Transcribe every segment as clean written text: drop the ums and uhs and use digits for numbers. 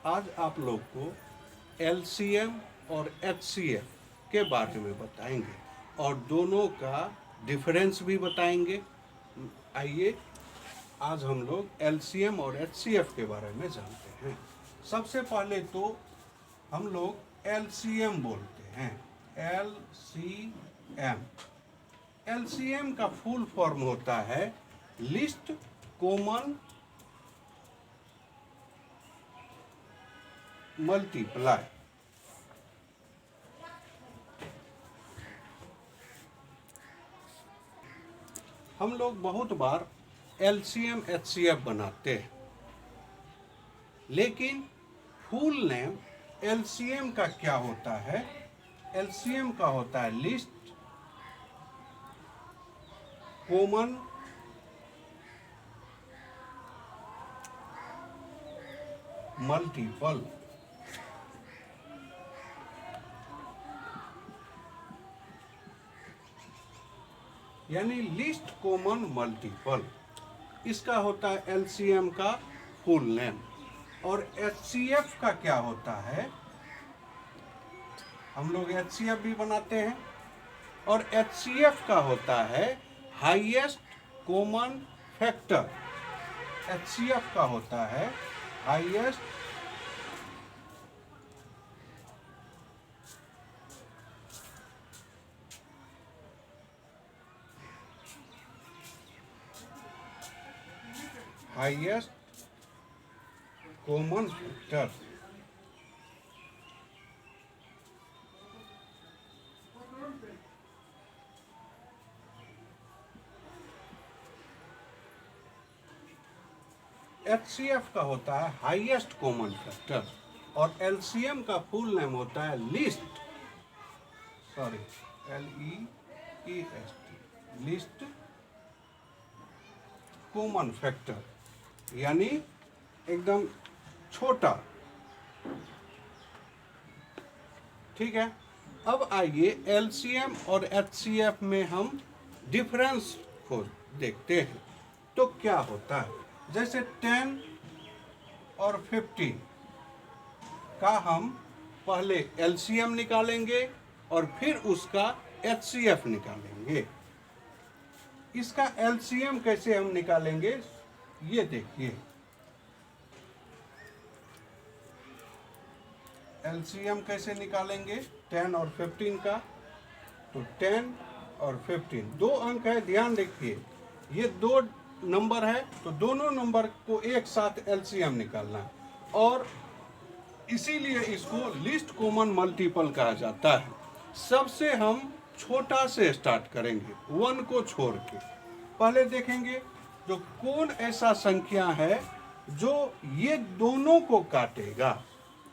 आज आप लोग को एलसीएम और एचसीएफ के बारे में बताएंगे और दोनों का डिफरेंस भी बताएंगे। आइए आज हम लोग एलसीएम और एचसीएफ के बारे में जानते हैं। सबसे पहले तो हम लोग एलसीएम बोलते हैं। एलसीएम एलसीएम का फुल फॉर्म होता है लिस्ट कॉमन मल्टीप्लाई। हम लोग बहुत बार एलसीएम एचसीएफ बनाते हैं, लेकिन फुल नेम एलसीएम का क्या होता है? एलसीएम का होता है लिस्ट कॉमन मल्टीपल। यानी लिस्ट कॉमन मल्टीपल, इसका होता है एलसीएम का फुल नेम। और एचसीएफ का क्या होता है? हम लोग एचसीएफ भी बनाते हैं, और एचसीएफ का होता है हाईएस्ट कॉमन फैक्टर। एचसीएफ का होता है हाईएस्ट कॉमन फैक्टर। एचसीएफ का होता है हाईएस्ट कॉमन फैक्टर, और एलसीएम का फुल नेम होता है लिस्ट कॉमन फैक्टर, यानी एकदम छोटा। ठीक है, अब आइए एलसीएम और एचसीएफ में हम डिफरेंस को देखते हैं। तो क्या होता है? जैसे 10 और 15 का हम पहले एलसीएम निकालेंगे और फिर उसका एचसीएफ निकालेंगे। इसका एलसीएम कैसे हम निकालेंगे, ये देखिए। एलसीएम कैसे निकालेंगे 10 और 15 का? तो 10 और 15 दो अंक है, ध्यान रखिए। ये दो नंबर है, तो दोनों नंबर को एक साथ एलसीएम निकालना है, और इसीलिए इसको लिस्ट कॉमन मल्टीपल कहा जाता है। सबसे हम छोटा से स्टार्ट करेंगे, 1 को छोड़ के। पहले देखेंगे जो कौन ऐसा संख्या है जो ये दोनों को काटेगा,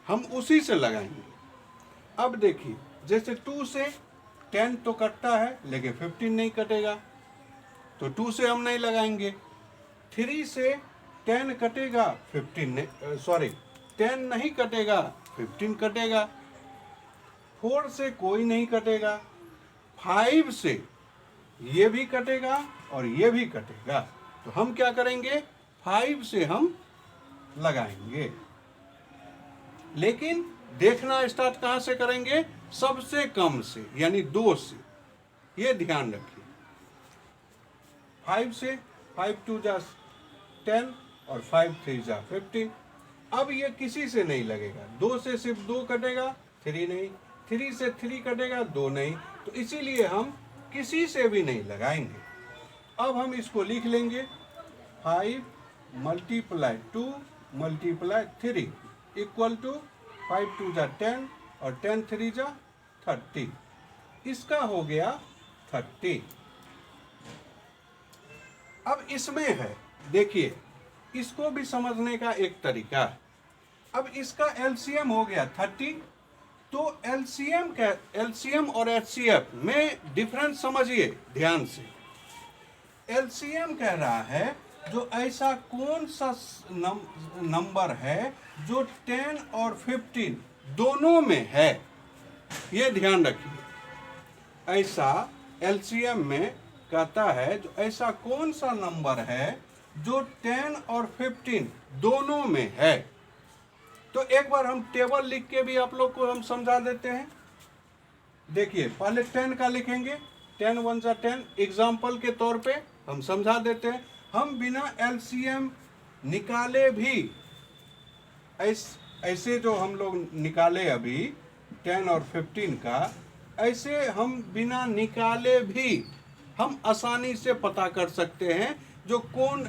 हम उसी से लगाएंगे। अब देखिए, जैसे 2 से 10 तो कटता है, लेकिन 15 नहीं कटेगा, तो 2 से हम नहीं लगाएंगे। 3 से 10 कटेगा, 10 नहीं कटेगा, 15 कटेगा। 4 से कोई नहीं कटेगा। 5 से ये भी कटेगा और ये भी कटेगा, तो हम क्या करेंगे? 5 से हम लगाएंगे। लेकिन देखना स्टार्ट कहाँ से करेंगे? सबसे कम से, यानी 2 से। ये ध्यान रखिए। 5 से 5 2 जा 10 और 5 3 जा 15। अब ये किसी से नहीं लगेगा। 2 से सिर्फ 2 कटेगा, 3 नहीं। 3 से 3 कटेगा, 2 नहीं। तो इसीलिए हम किसी से भी नहीं लगाएंगे। अब हम इसको लिख लेंगे 5 × 2 × 3 इक्वल टू 5 2 जा 10 और 10 3 जा 30। इसका हो गया 30। अब इसमें है, देखिए, इसको भी समझने का एक तरीका है। अब इसका एलसीएम हो गया 30, तो एलसीएम और एचसीएफ में डिफरेंस समझिए ध्यान से। एलसीएम कह रहा है जो ऐसा कौन सा नंबर है जो 10 और 15 दोनों में है, ये ध्यान रखिए। ऐसा एलसीएम में कहता है जो ऐसा कौन सा नंबर है जो 10 और 15 दोनों में है। तो एक बार हम टेबल लिख के भी आप लोग को हम समझा देते हैं। देखिए पहले 10 का लिखेंगे, 10 1 जा 10, एग्जाम्पल के तौर पे हम समझा देते हैं। हम बिना एलसीएम निकाले भी ऐसे जो हम लोग निकाले अभी 10 और 15 का, ऐसे हम बिना निकाले भी हम आसानी से पता कर सकते हैं जो कौन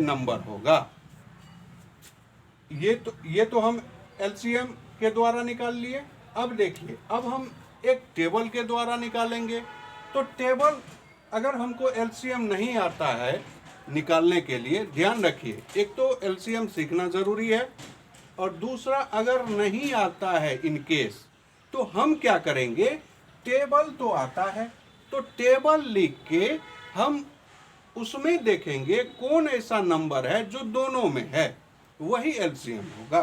नंबर होगा। ये तो हम एलसीएम के द्वारा निकाल लिए। अब देखिए, अब हम एक टेबल के द्वारा निकालेंगे। तो टेबल अगर हमको एलसीएम नहीं आता है निकालने के लिए, ध्यान रखिए, एक तो एलसीएम सीखना जरूरी है, और दूसरा अगर नहीं आता है इन केस, तो हम क्या करेंगे, टेबल तो आता है तो टेबल लिख के हम उसमें देखेंगे कौन ऐसा नंबर है जो दोनों में है, वही एलसीएम होगा।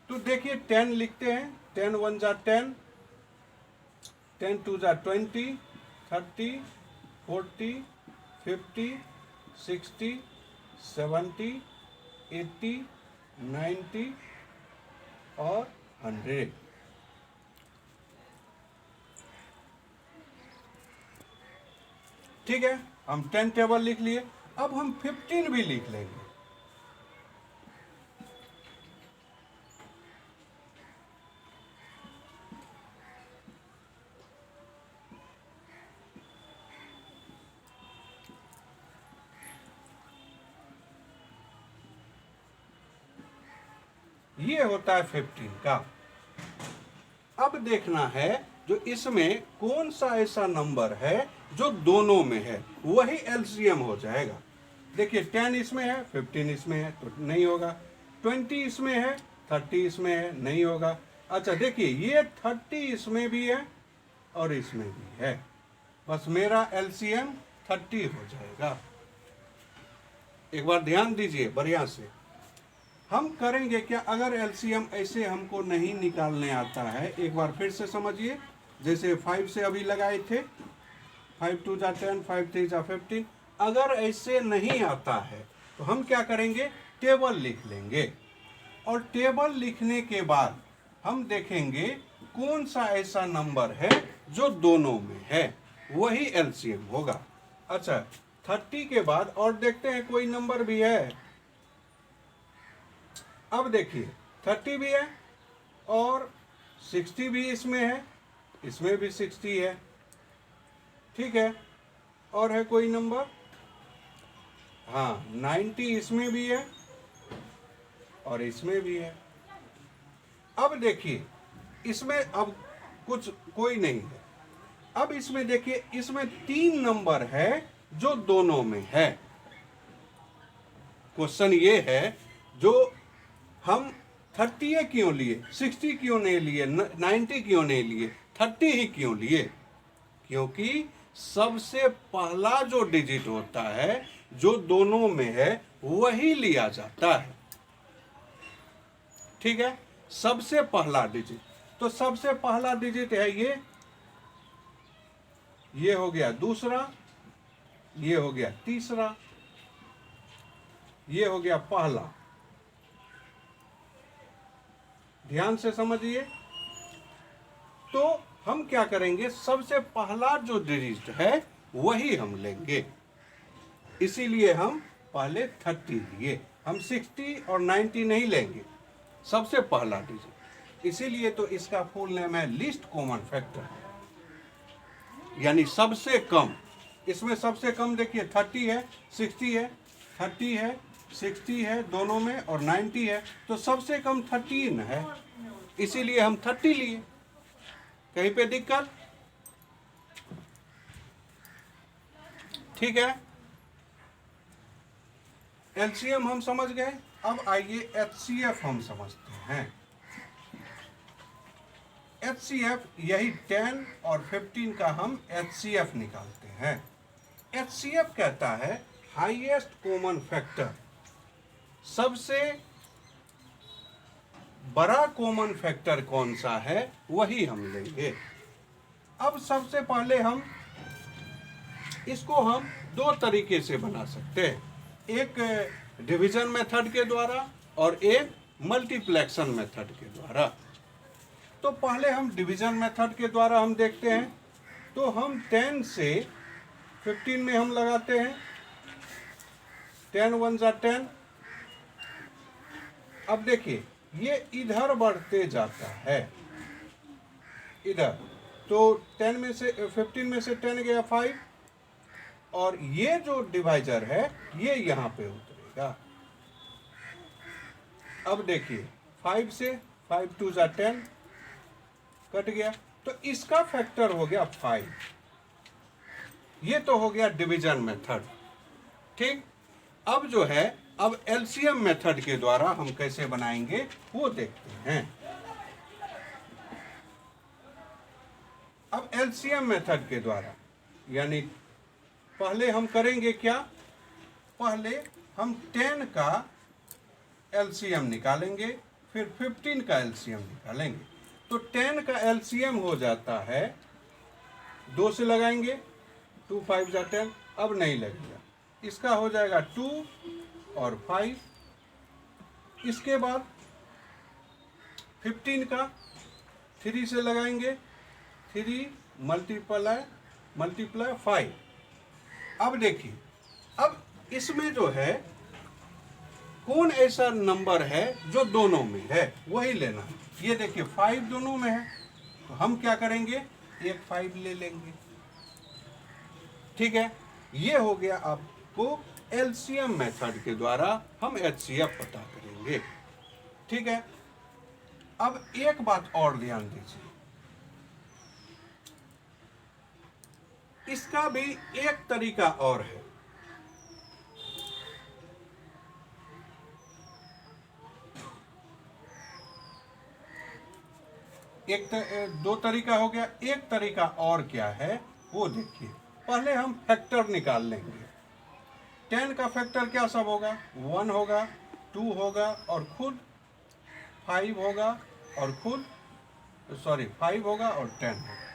तो देखिए 10 लिखते हैं, 10 1 जा 10, 10 2 जा 20, 30, 40, 50, 60, 70, 80, 90 और 100। ठीक है, हम 10 टेबल लिख लिए। अब हम 15 भी लिख लेंगे। ये होता है 15 का। अब देखना है जो इसमें कौन सा ऐसा नंबर है जो दोनों में है, वही एलसीएम हो जाएगा। देखिए 10 इसमें है, 15 इसमें है, तो नहीं होगा। 20 इसमें है, 30 इसमें है, नहीं होगा। अच्छा देखिए, ये 30 इसमें भी है और इसमें भी है, बस मेरा एलसीएम 30 हो जाएगा। एक बार ध्यान दीजिए बढ़िया से। हम करेंगे क्या, अगर एलसीएम ऐसे हमको नहीं निकालने आता है, एक बार फिर से समझिए। जैसे 5 से अभी लगाए थे, 5 2 जा 10, 5 3 जा 15। अगर ऐसे नहीं आता है तो हम क्या करेंगे, टेबल लिख लेंगे, और टेबल लिखने के बाद हम देखेंगे कौन सा ऐसा नंबर है जो दोनों में है, वही एलसीएम होगा। अच्छा 30 के बाद और देखते हैं कोई नंबर भी है। अब देखिए 30 भी है और 60 भी इसमें है, इसमें भी 60 है। ठीक है, और है कोई नंबर, हाँ 90 इसमें भी है और इसमें भी है। अब देखिए इसमें अब कोई नहीं है। अब इसमें देखिए, इसमें 3 नंबर है जो दोनों में है। क्वेश्चन ये है, जो हम 30 क्यों लिए, 60 क्यों नहीं लिए, 90 क्यों नहीं लिए, 30 ही क्यों लिए? क्योंकि सबसे पहला जो डिजिट होता है जो दोनों में है, वही लिया जाता है। ठीक है, सबसे पहला डिजिट। तो सबसे पहला डिजिट है ये हो गया दूसरा, ये हो गया तीसरा, ये हो गया पहला। ध्यान से समझिए। तो हम क्या करेंगे, सबसे पहला जो डिजिट है वही हम लेंगे, इसीलिए हम पहले 30 लिए। हम 60 और 90 नहीं लेंगे, सबसे पहला डिजिट। इसीलिए तो इसका फुल नेम है लीस्ट कॉमन फैक्टर, यानी सबसे कम। इसमें सबसे कम देखिए 30 है, 60 है, 30 है, 60 है दोनों में, और 90 है, तो सबसे कम 13 है, इसीलिए हम 30 लिए। कहीं पे दिक्कत? ठीक है, एलसीएम हम समझ गए। अब आइए एचसीएफ हम समझते हैं। एचसीएफ, यही 10 और 15 का हम एचसीएफ निकालते हैं। एचसीएफ कहता है हाईएस्ट कॉमन फैक्टर, सबसे बड़ा कॉमन फैक्टर कौन सा है वही हम लेंगे। अब सबसे पहले हम इसको हम 2 तरीके से बना सकते हैं, एक डिवीजन मेथड के द्वारा और एक मल्टीप्लेक्शन मेथड के द्वारा। तो पहले हम डिवीजन मेथड के द्वारा हम देखते हैं। तो हम 10 से 15 में हम लगाते हैं, 10 1 जा 10। अब देखिए ये इधर बढ़ते जाता है, इधर। तो 10 में से 15 में से 10 गया 5, और ये जो डिवाइजर है ये यहाँ पे उतरेगा। अब देखिए 5 से 5 2 जा 10 कट गया, तो इसका फैक्टर हो गया 5। ये तो हो गया डिवीजन मेथड, ठीक। अब जो है, अब एलसीएम मेथड के द्वारा हम कैसे बनाएंगे वो देखते हैं। अब एलसीएम मेथड के द्वारा यानी पहले हम करेंगे क्या, पहले हम 10 का एलसीएम निकालेंगे, फिर 15 का एलसीएम निकालेंगे। तो 10 का एलसीएम हो जाता है, 2 से लगाएंगे, 2 5 जा 10, अब नहीं लगेगा, इसका हो जाएगा 2 और 5। इसके बाद 15 का 3 से लगाएंगे, 3 मल्टीप्लाई 5। अब देखिए, अब इसमें जो है कौन ऐसा नंबर है जो दोनों में है वही लेना। ये देखिए 5 दोनों में है, तो हम क्या करेंगे, एक 5 ले लेंगे, ठीक है। ये हो गया आपको एलसीएम मेथड के द्वारा हम एचसीएफ पता करेंगे, ठीक है। अब एक बात और ध्यान दीजिए, इसका भी एक तरीका और है। दो तरीका हो गया, एक तरीका और क्या है वो देखिए। पहले हम फैक्टर निकाल लेंगे। 10 का फैक्टर क्या सब होगा, 1 होगा, 2 होगा और खुद 5 होगा, और खुद 5 होगा और 10 होगा,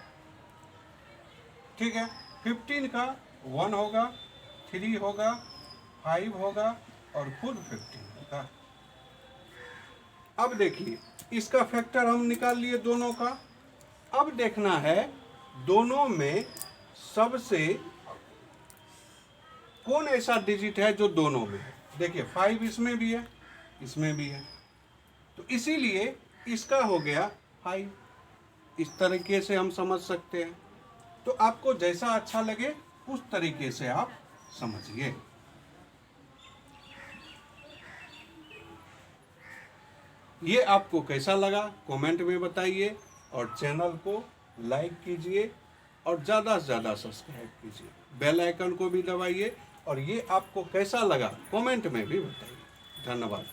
ठीक है। 15 का 1 होगा, 3 होगा, 5 होगा और खुद 15 होगा। अब देखिए इसका फैक्टर हम निकाल लिए दोनों का। अब देखना है दोनों में सबसे कौन ऐसा डिजिट है जो दोनों में है। देखिए 5 इसमें भी है, इसमें भी है, तो इसीलिए इसका हो गया 5। इस तरीके से हम समझ सकते हैं। तो आपको जैसा अच्छा लगे उस तरीके से आप समझिए। ये आपको कैसा लगा कमेंट में बताइए, और चैनल को लाइक कीजिए और ज़्यादा से ज़्यादा सब्सक्राइब कीजिए, बेल आइकन को भी दबाइए, और ये आपको कैसा लगा कमेंट में भी बताइए। धन्यवाद।